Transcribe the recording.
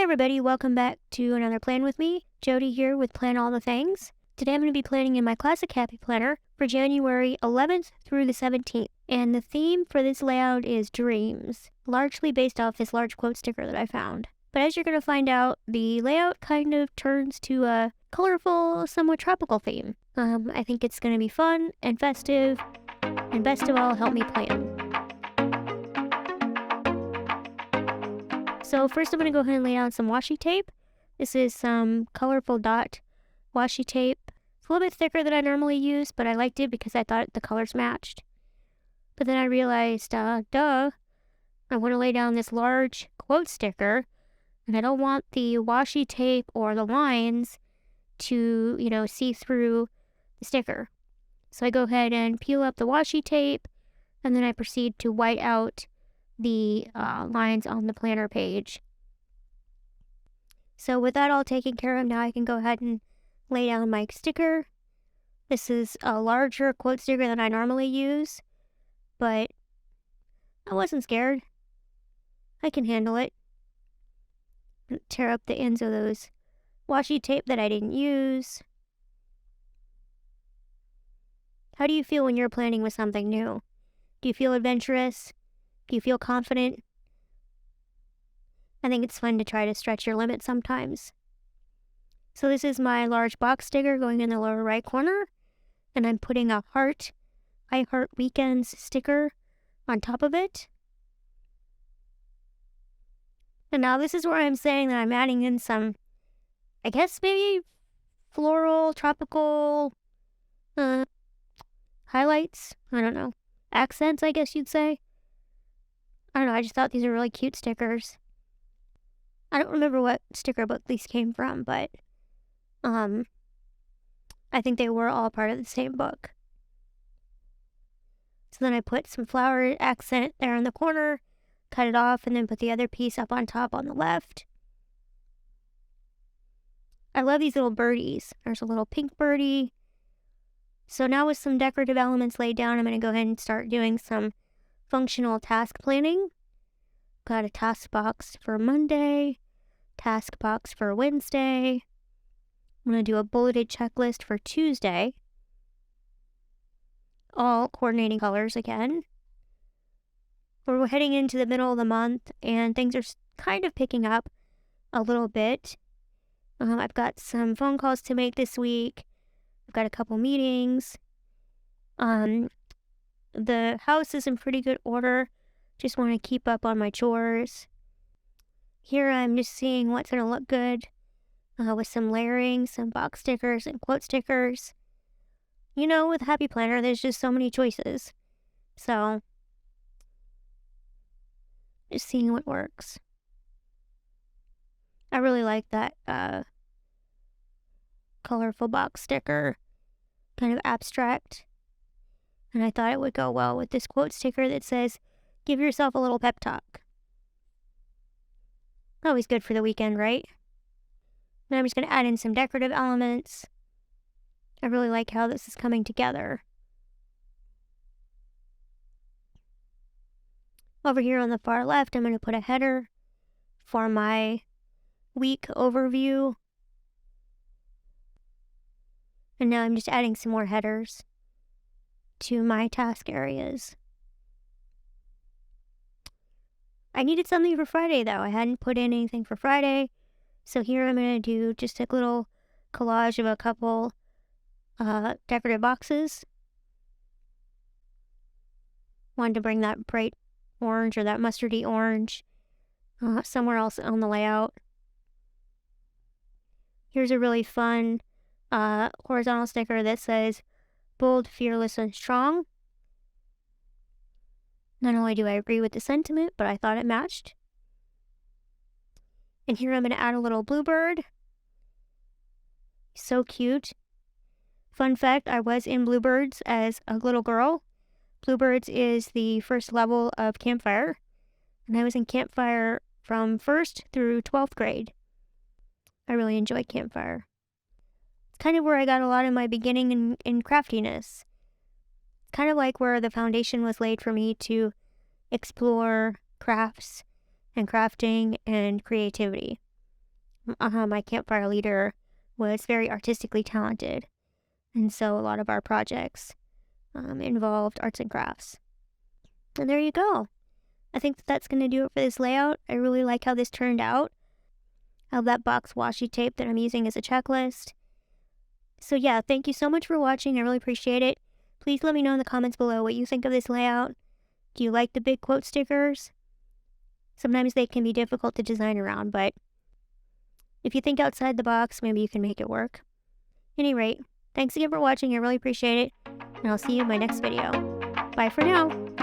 everybody, welcome back to another Plan With Me. Jody here with Plan All the Things. Today I'm going to be planning in my classic Happy Planner for January 11th through the 17th. And the theme for this layout is dreams, largely based off this large quote sticker that I found. But as you're going to find out, the layout kind of turns to a colorful, somewhat tropical theme. I think it's going to be fun and festive, and best of all, help me plan. So first I'm going to go ahead and lay down some washi tape. This is some colorful dot washi tape. It's a little bit thicker than I normally use, but I liked it because I thought the colors matched. But then I realized, I want to lay down this large quote sticker, and I don't want the washi tape or the lines to, see through the sticker. So I go ahead and peel up the washi tape, and then I proceed to white out the lines on the planner page. So with that all taken care of, now I can go ahead and lay down my sticker. This is a larger quote sticker than I normally use, but I wasn't scared. I can handle it. Tear up the ends of those washi tape that I didn't use. How do you feel when you're planning with something new? Do you feel adventurous? Do you feel confident? I think it's fun to try to stretch your limits sometimes. So this is my large box sticker going in the lower right corner, and I'm putting a heart, I Heart Weekends sticker on top of it. And now this is where I'm saying that I'm adding in some, I guess maybe floral, tropical highlights. I don't know. Accents, I guess you'd say. I don't know, I just thought these are really cute stickers. I don't remember what sticker book these came from, but I think they were all part of the same book. So then I put some flower accent there in the corner, cut it off, and then put the other piece up on top on the left. I love these little birdies. There's a little pink birdie. So now with some decorative elements laid down, I'm going to go ahead and start doing some functional task planning. Got a task box for Monday, task box for Wednesday. I'm going to do a bulleted checklist for Tuesday. All coordinating colors again. We're heading into the middle of the month and things are kind of picking up a little bit. I've got some phone calls to make this week. I've got a couple meetings. The house is in pretty good order. Just want to keep up on my chores. Here I'm just seeing what's going to look good with some layering, some box stickers and quote stickers. With Happy Planner, there's just so many choices. So, just seeing what works. I really like that colorful box sticker, kind of abstract. And I thought it would go well with this quote sticker that says, "Give yourself a little pep talk." Always good for the weekend, right? Now I'm just going to add in some decorative elements. I really like how this is coming together. Over here on the far left, I'm going to put a header for my week overview. And now I'm just adding some more headers to my task areas. I needed something for Friday though. I hadn't put in anything for Friday. So here I'm going to do just a little collage of a couple decorative boxes. Wanted to bring that bright orange or that mustardy orange somewhere else on the layout. Here's a really fun horizontal sticker that says, "Bold, fearless, and strong." Not only do I agree with the sentiment, but I thought it matched. And here I'm going to add a little bluebird. So cute. Fun fact, I was in Bluebirds as a little girl. Bluebirds is the first level of Campfire. And I was in Campfire from 1st through 12th grade. I really enjoyed Campfire. It's kind of where I got a lot of my beginning in craftiness. Kind of like where the foundation was laid for me to explore crafts and crafting and creativity. my campfire leader was very artistically talented. And so a lot of our projects involved arts and crafts. And there you go. I think that's going to do it for this layout. I really like how this turned out. I have that box washi tape that I'm using as a checklist. So yeah, thank you so much for watching. I really appreciate it. Please let me know in the comments below what you think of this layout. Do you like the big quote stickers? Sometimes they can be difficult to design around, but if you think outside the box, maybe you can make it work. At any rate, thanks again for watching. I really appreciate it. And I'll see you in my next video. Bye for now.